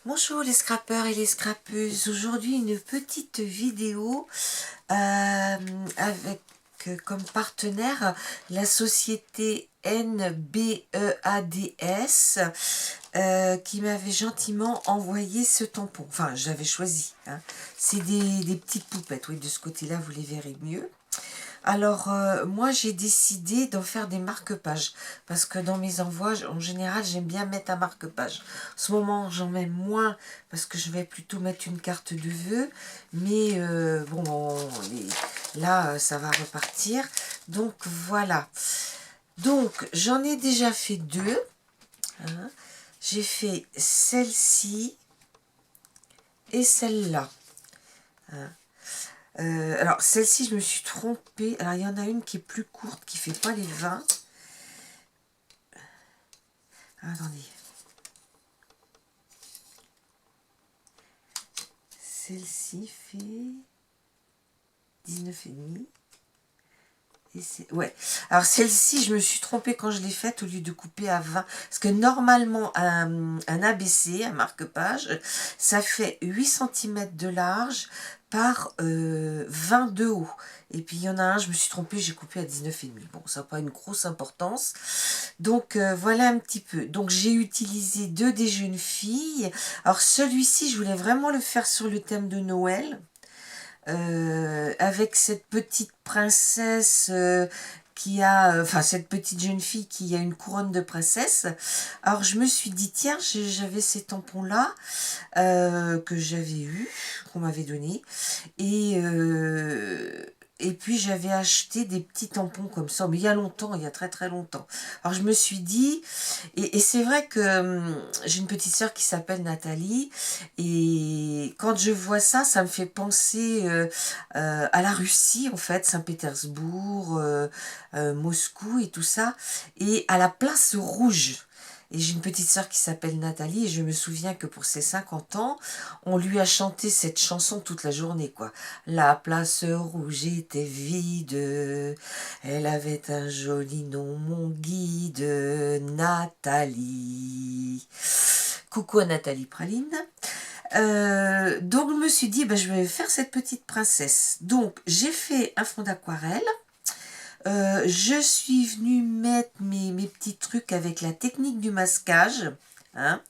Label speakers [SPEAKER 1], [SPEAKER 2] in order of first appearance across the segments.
[SPEAKER 1] Bonjour les scrappeurs et les scrappeuses, aujourd'hui une petite vidéo avec comme partenaire la société NBEADS qui m'avait gentiment envoyé ce tampon, enfin j'avais choisi, hein. C'est des petites poupettes, oui, de ce côté là vous les verrez mieux. Alors, moi, j'ai décidé d'en faire des marque-pages, parce que dans mes envois, en général, j'aime bien mettre un marque-page. En ce moment, j'en mets moins, parce que je vais plutôt mettre une carte de vœux, mais bon, là, ça va repartir. Donc, voilà. Donc, j'en ai déjà fait deux, hein. J'ai fait celle-ci et celle-là, hein. Alors, celle-ci, je me suis trompée. Alors, il y en a une qui est plus courte, qui fait pas les 20. Attendez. Celle-ci fait 19,5. Ouais. Alors, celle-ci, je me suis trompée quand je l'ai faite au lieu de couper à 20. Parce que normalement, un ABC, un marque-page, ça fait 8 cm de large par 20 de haut. Et puis, il y en a un, je me suis trompée, j'ai coupé à 19,5. Bon, ça n'a pas une grosse importance. Donc, voilà un petit peu. Donc, j'ai utilisé deux des jeunes filles. Alors, celui-ci, je voulais vraiment le faire sur le thème de Noël. Avec cette petite princesse qui a, enfin cette petite jeune fille qui a une couronne de princesse. Alors je me suis dit tiens, j'avais ces tampons là que j'avais eu, qu'on m'avait donné, et puis j'avais acheté des petits tampons comme ça, mais il y a longtemps, il y a très très longtemps. Alors je me suis dit, et c'est vrai que j'ai une petite sœur qui s'appelle Nathalie, et quand je vois ça, ça me fait penser à la Russie en fait, Saint-Pétersbourg, Moscou et tout ça, et à la place rouge. Et j'ai une petite sœur qui s'appelle Nathalie, et je me souviens que pour ses 50 ans, on lui a chanté cette chanson toute la journée, quoi. La place rouge était vide, elle avait un joli nom, mon guide, Nathalie. Coucou à Nathalie Praline. Donc je me suis dit, ben, je vais faire cette petite princesse. Donc j'ai fait un fond d'aquarelle. Je suis venue mettre mes petits trucs avec la technique du masquage, hein.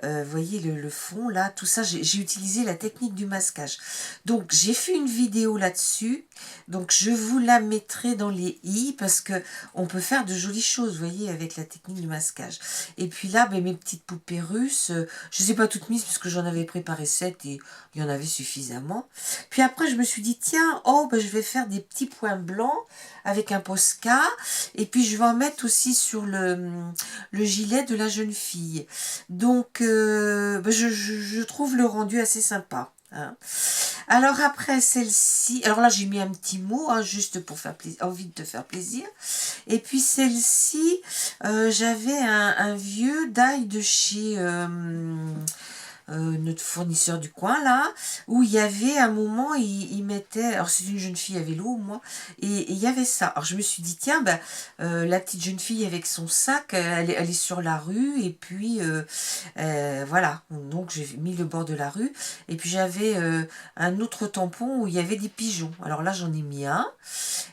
[SPEAKER 1] Vous voyez le fond là, tout ça, j'ai utilisé la technique du masquage. Donc j'ai fait une vidéo là-dessus, donc je vous la mettrai dans les i parce que on peut faire de jolies choses, vous voyez, avec la technique du masquage. Et puis là, ben, mes petites poupées russes, je ne les ai pas toutes mises parce que j'en avais préparé 7 et il y en avait suffisamment. Puis après, je me suis dit, tiens, oh, ben, je vais faire des petits points blancs avec un Posca, et puis je vais en mettre aussi sur le gilet de la jeune fille. Donc, ben, je trouve le rendu assez sympa, hein. Alors après celle-ci, alors là j'ai mis un petit mot, hein, juste pour faire envie de te faire plaisir. Et puis celle-ci, j'avais un vieux die de chez notre fournisseur du coin là, où il y avait un moment, il mettait, alors c'est une jeune fille à vélo, moi, et il y avait ça. Alors je me suis dit, tiens, ben, la petite jeune fille avec son sac, elle est sur la rue, et puis voilà, donc j'ai mis le bord de la rue, et puis j'avais un autre tampon où il y avait des pigeons. Alors là j'en ai mis un,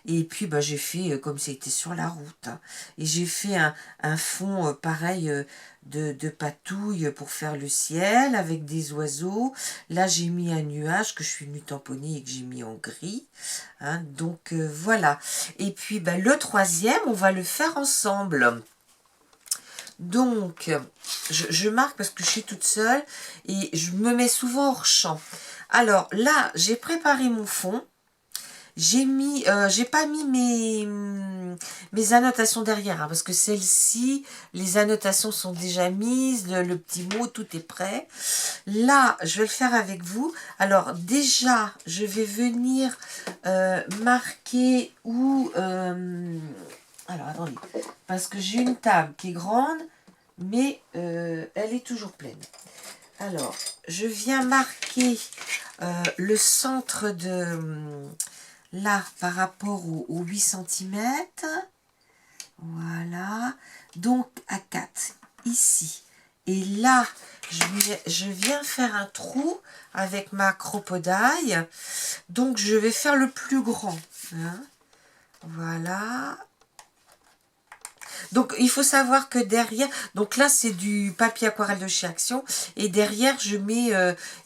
[SPEAKER 1] et puis bah, j'ai fait comme c'était sur la route, hein. Et j'ai fait un fond pareil de patouille pour faire le ciel avec des oiseaux. Là j'ai mis un nuage que je suis venue tamponner et que j'ai mis en gris, hein. Donc voilà. Et puis bah, le troisième, on va le faire ensemble. Donc je marque parce que je suis toute seule et je me mets souvent hors champ. Alors là j'ai préparé mon fond. J'ai pas mis mes annotations derrière, hein, parce que celle-ci, les annotations sont déjà mises, le petit mot, tout est prêt. Là, je vais le faire avec vous. Alors déjà, je vais venir marquer où... alors attendez, parce que j'ai une table qui est grande, mais elle est toujours pleine. Alors, je viens marquer le centre de... là, par rapport aux 8 cm, voilà, donc à 4, ici, Et là, je viens faire un trou avec ma crocodile. Donc, je vais faire le plus grand. Hein. Voilà. Donc, il faut savoir que derrière... Donc là, c'est du papier aquarelle de chez Action. Et derrière, je mets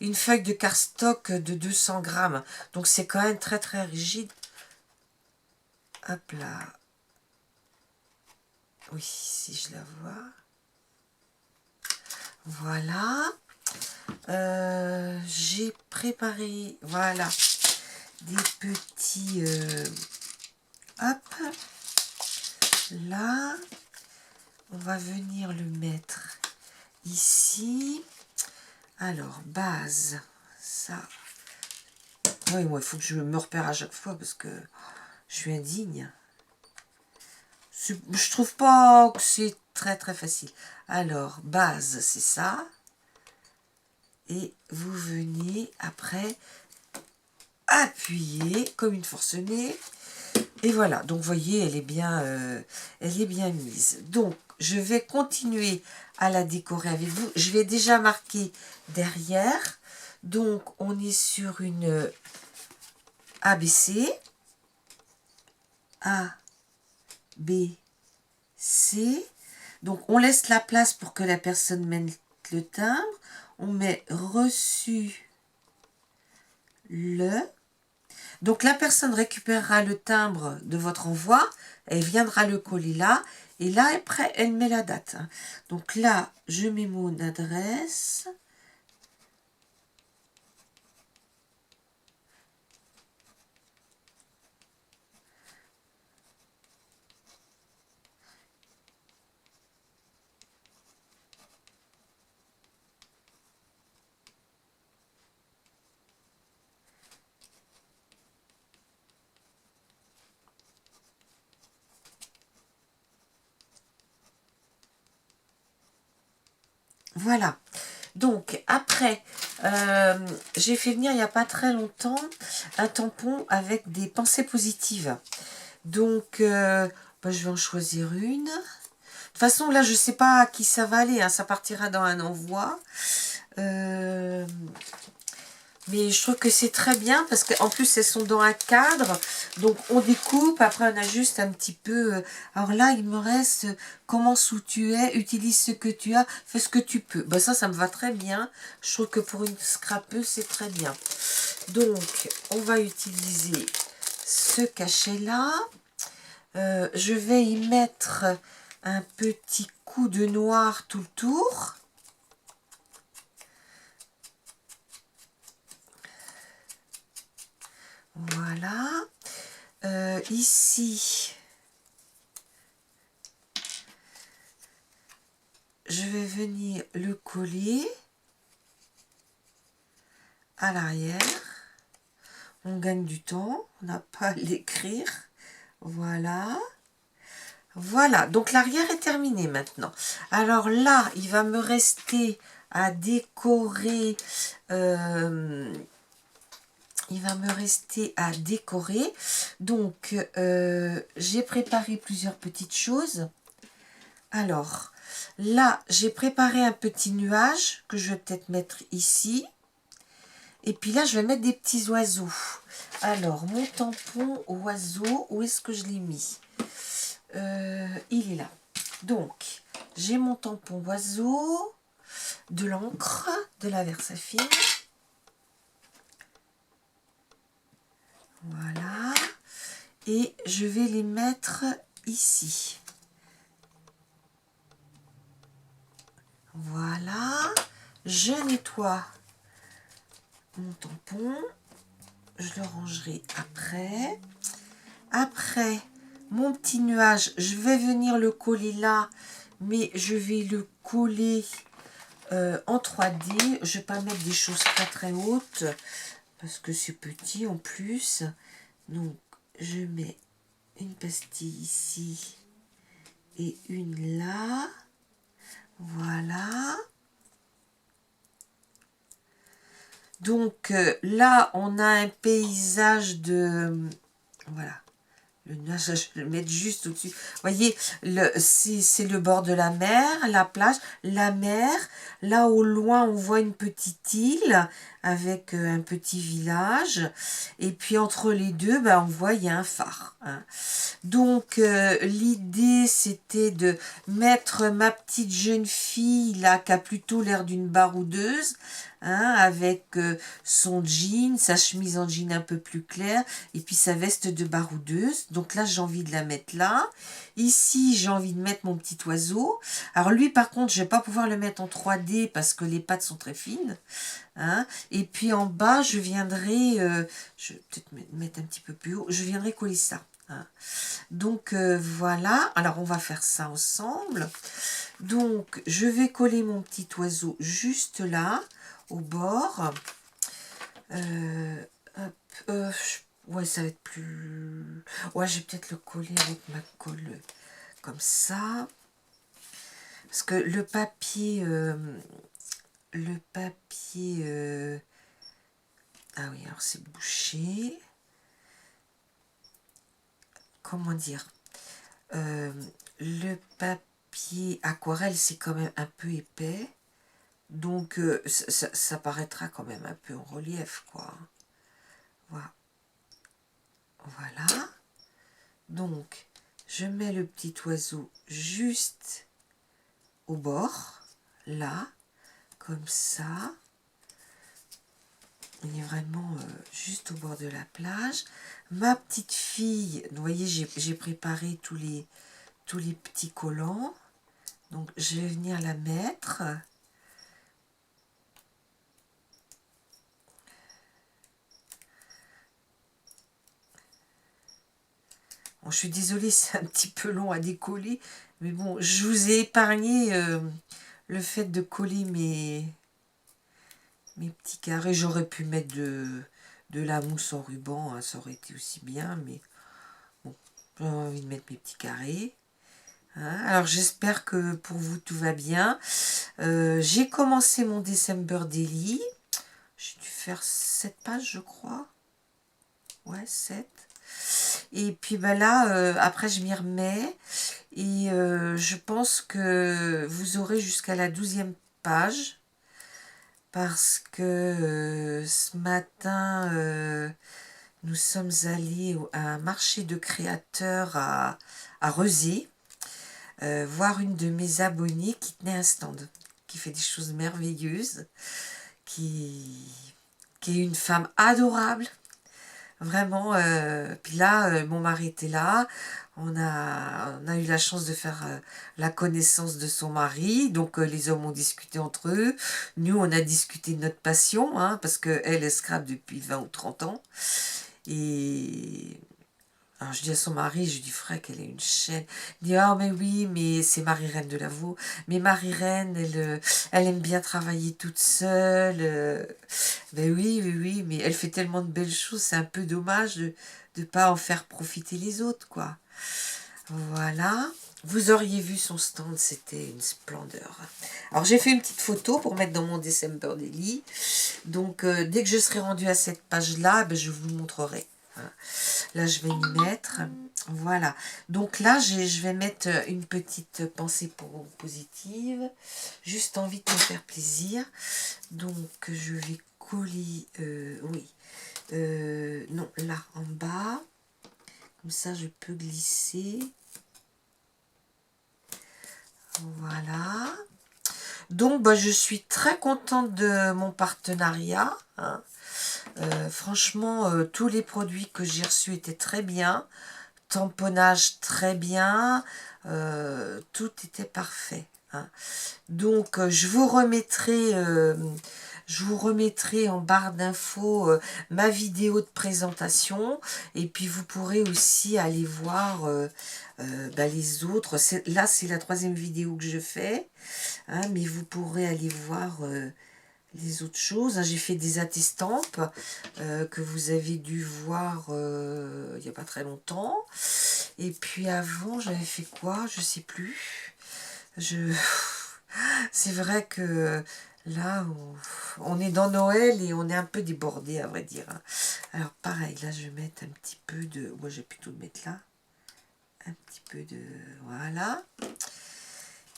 [SPEAKER 1] une feuille de cardstock de 200 grammes. Donc, c'est quand même très, très rigide. Hop là. Oui, si je la vois. Voilà. J'ai préparé, voilà, des petits... hop. Là. On va venir le mettre ici. Alors, base. Ça. Oui, moi, il faut que je me repère à chaque fois parce que je suis indigne. Je trouve pas que c'est très très facile. Alors, base, c'est ça. Et vous venez après appuyer comme une forcenée. Et voilà, donc vous voyez, elle est bien mise. Donc, je vais continuer à la décorer avec vous. Je vais déjà marquer derrière. Donc, on est sur une ABC. A, B, C. Donc, on laisse la place pour que la personne mette le timbre. On met reçu le. Donc, la personne récupérera le timbre de votre envoi. Elle viendra le coller là. Et là, après, elle met la date. Donc là, je mets mon adresse. Voilà. Donc, après, j'ai fait venir il n'y a pas très longtemps un tampon avec des pensées positives. Donc, je vais en choisir une. De toute façon, là, je ne sais pas à qui ça va aller. Hein, ça partira dans un envoi. Mais je trouve que c'est très bien parce qu'en plus, elles sont dans un cadre. Donc, on découpe. Après, on ajuste un petit peu. Alors là, il me reste commence où tu es, utilise ce que tu as, fais ce que tu peux. Ben, ça me va très bien. Je trouve que pour une scrapeuse, c'est très bien. Donc, on va utiliser ce cachet-là. Je vais y mettre un petit coup de noir tout le tour. Voilà. Ici, je vais venir le coller à l'arrière. On gagne du temps, on n'a pas à l'écrire. Voilà. Voilà, donc l'arrière est terminé maintenant. Alors là, il va me rester à décorer... Donc, j'ai préparé plusieurs petites choses. Alors, là, j'ai préparé un petit nuage que je vais peut-être mettre ici. Et puis là, je vais mettre des petits oiseaux. Alors, mon tampon oiseau, où est-ce que je l'ai mis? Il est là. Donc, j'ai mon tampon oiseau, de l'encre, de la Versafine. Voilà. Et je vais les mettre ici. Voilà. Je nettoie mon tampon. Je le rangerai après. Après, mon petit nuage, je vais venir le coller là, mais je vais le coller en 3D. Je ne vais pas mettre des choses très très hautes parce que c'est petit en plus. Donc, je mets une pastille ici et une là. Voilà. Donc là, on a un paysage de... Voilà. Le nuage, je vais le mettre juste au-dessus. Vous voyez, c'est le bord de la mer, la plage, la mer. Là, au loin, on voit une petite île avec un petit village. Et puis, entre les deux, on voit, il y a un phare. Hein. Donc, l'idée, c'était de mettre ma petite jeune fille, là, qui a plutôt l'air d'une baroudeuse, hein, avec son jean, sa chemise en jean un peu plus claire, et puis sa veste de baroudeuse. Donc là, j'ai envie de la mettre là. Ici, j'ai envie de mettre mon petit oiseau. Alors lui, par contre, je vais pas pouvoir le mettre en 3D parce que les pattes sont très fines. Hein. Et puis en bas, je viendrai, je vais peut-être mettre un petit peu plus haut, je viendrai coller ça. Hein. Donc voilà, alors on va faire ça ensemble. Donc je vais coller mon petit oiseau juste là, au bord. Hop, ouais, ça va être plus... Ouais, je vais peut-être le coller avec ma colle comme ça. Parce que le papier... ah oui, alors c'est bouché. Comment dire, le papier aquarelle, c'est quand même un peu épais. Donc, ça paraîtra quand même un peu en relief, quoi. Voilà. Voilà. Donc, je mets le petit oiseau juste au bord, là, comme ça. Il est vraiment juste au bord de la plage. Ma petite fille, vous voyez, j'ai préparé tous les petits collants. Donc, je vais venir la mettre. Bon, je suis désolée, c'est un petit peu long à décoller. Mais bon, je vous ai épargné le fait de coller mes petits carrés. J'aurais pu mettre de la mousse en ruban, hein, ça aurait été aussi bien. Mais bon, j'ai envie de mettre mes petits carrés. Hein. Alors, j'espère que pour vous, tout va bien. J'ai commencé mon December Daily. J'ai dû faire 7 pages, je crois. Ouais, 7. Et puis là, après, je m'y remets. Et je pense que vous aurez jusqu'à la 12e page. Parce que ce matin, nous sommes allés à un marché de créateurs à Rezé. Voir une de mes abonnées qui tenait un stand. Qui fait des choses merveilleuses. Qui est une femme adorable. Vraiment, puis là, mon mari était là, on a eu la chance de faire la connaissance de son mari, donc les hommes ont discuté entre eux, nous on a discuté de notre passion, hein, parce qu'elle, elle scrape depuis 20 ou 30 ans, et alors je dis à son mari, je lui dis, frère, qu'elle est une chaîne. Il dit, ah mais oui, mais c'est Marie-Reine de Lavaux. Mais Marie-Reine, elle aime bien travailler toute seule. Ben oui, oui, oui, mais elle fait tellement de belles choses, c'est un peu dommage de ne pas en faire profiter les autres, quoi. Voilà. Vous auriez vu son stand, c'était une splendeur. Alors j'ai fait une petite photo pour mettre dans mon December Daily. Donc dès que je serai rendue à cette page-là, ben, je vous le montrerai. Là, je vais y mettre. Voilà. Donc là, je vais mettre une petite pensée positive. Juste envie de me faire plaisir. Donc, je vais coller... oui. Non, là, en bas. Comme ça, je peux glisser. Voilà. Donc, je suis très contente de mon partenariat. Hein. Franchement, tous les produits que j'ai reçus étaient très bien. Tamponnage très bien. Tout était parfait. Hein. Donc, je vous remettrai en barre d'infos ma vidéo de présentation. Et puis, vous pourrez aussi aller voir les autres. Là, c'est la 3e vidéo que je fais. Hein, mais vous pourrez aller voir... les autres choses, j'ai fait des attestampes que vous avez dû voir il n'y a pas très longtemps. Et puis avant, j'avais fait quoi? Je sais plus. C'est vrai que là, on est dans Noël et on est un peu débordé, à vrai dire. Alors pareil, là, je vais mettre un petit peu de... Moi, j'ai plutôt le mettre là. un petit peu de... Voilà.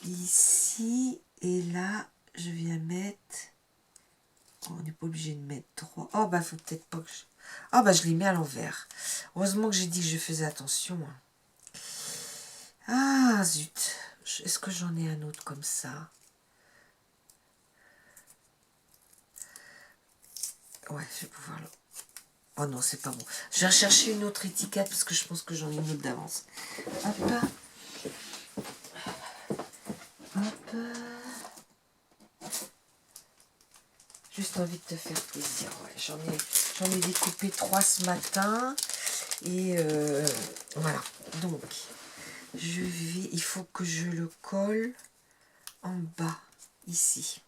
[SPEAKER 1] Ici et là, je viens mettre... Oh, on n'est pas obligé de mettre 3. Oh, bah, faut peut-être pas que je... Oh, bah, je les mets à l'envers. Heureusement que j'ai dit que je faisais attention. Ah, zut. Est-ce que j'en ai un autre comme ça? Ouais, je vais pouvoir le... Oh non, c'est pas bon. Je vais rechercher une autre étiquette parce que je pense que j'en ai une autre d'avance. Hop. Hop. Juste envie de te faire plaisir. Ouais, j'en ai découpé 3 ce matin. Et voilà. Donc, il faut que je le colle en bas, ici.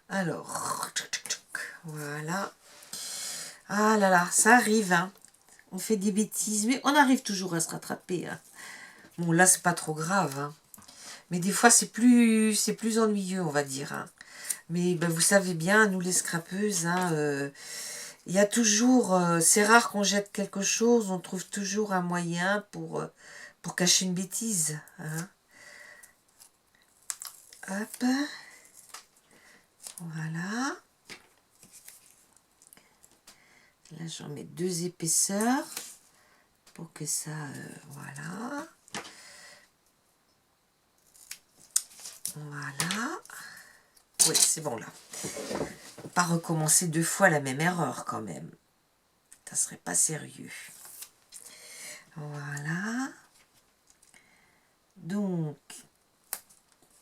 [SPEAKER 1] Alors, voilà. Ah là là, ça arrive, hein. On fait des bêtises, mais on arrive toujours à se rattraper. Hein. Bon, là, c'est pas trop grave, hein. Mais des fois, c'est plus ennuyeux, on va dire. Hein. Mais ben, vous savez bien, nous les scrapeuses, hein, il y a toujours... c'est rare qu'on jette quelque chose, on trouve toujours un moyen pour cacher une bêtise. Hein. Hop. Voilà. Là, j'en mets 2 épaisseurs pour que ça... voilà. Voilà. Oui, c'est bon là. Pas recommencer 2 fois la même erreur quand même. Ça serait pas sérieux. Voilà. Donc,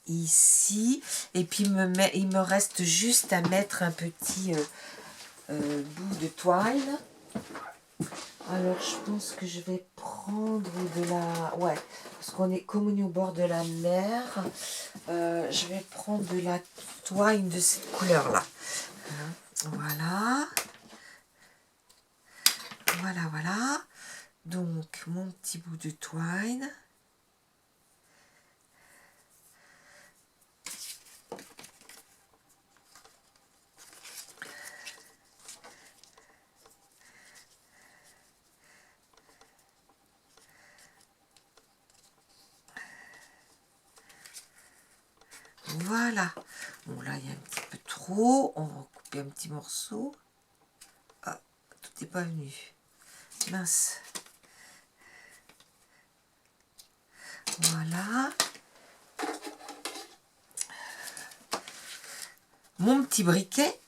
[SPEAKER 1] ici. Et puis, il me reste juste à mettre un petit bout de toile. Alors, je pense que je vais prendre de la... Ouais, parce qu'on est comme on est au bord de la mer. Je vais prendre de la toile de cette couleur-là. Voilà. Voilà, voilà. Donc, mon petit bout de twine. Voilà. Bon, là, il y a un petit peu trop. On va couper un petit morceau. Ah, tout n'est pas venu. Mince. Voilà. Mon petit briquet.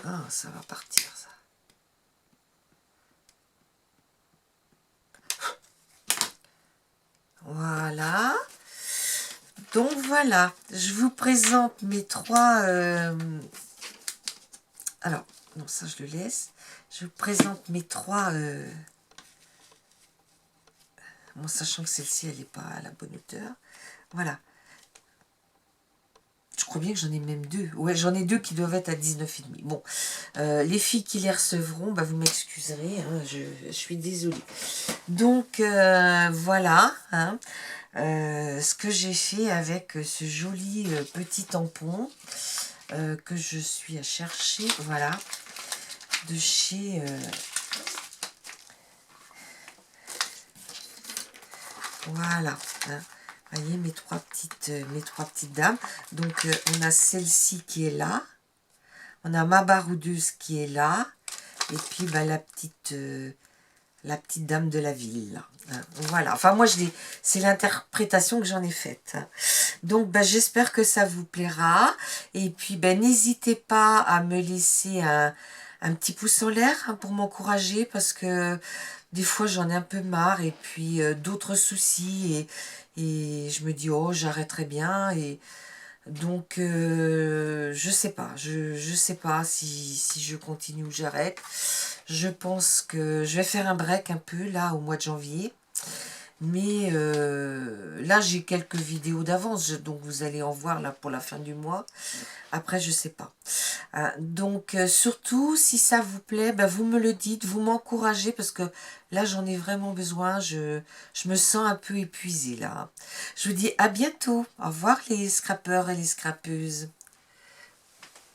[SPEAKER 1] Ah, ça va partir, ça. Voilà. Donc, voilà. Je vous présente mes 3... Alors, non, ça, je le laisse. Je vous présente mes 3... Bon, sachant que celle-ci, elle n'est pas à la bonne hauteur. Voilà. Je crois bien que j'en ai même 2. Ouais, j'en ai 2 qui doivent être à 19,5. Bon, les filles qui les recevront, bah, vous m'excuserez, hein, je suis désolée. Donc, voilà, hein, ce que j'ai fait avec ce joli petit tampon que je suis à chercher, voilà, de chez... voilà, hein. Vous voyez mes trois petites dames. Donc, on a celle-ci qui est là. On a ma baroudeuse qui est là. Et puis, bah, la petite dame de la ville. Là, hein. Voilà. Enfin, moi, c'est l'interprétation que j'en ai faite. Hein. Donc, bah, j'espère que ça vous plaira. Et puis, bah, n'hésitez pas à me laisser un petit pouce en l'air, hein, pour m'encourager. Parce que des fois, j'en ai un peu marre. Et puis, d'autres soucis. Et je me dis, oh, j'arrêterai bien. Et donc, je sais pas. Je sais pas si je continue ou j'arrête. Je pense que je vais faire un break un peu, là, au mois de janvier. Mais là, j'ai quelques vidéos d'avance. Donc, vous allez en voir, là, pour la fin du mois. Après, je sais pas. Donc, surtout, si ça vous plaît, bah, vous me le dites, vous m'encouragez, parce que là, j'en ai vraiment besoin. Je me sens un peu épuisée, là. Je vous dis à bientôt. Au revoir, les scrapeurs et les scrapeuses.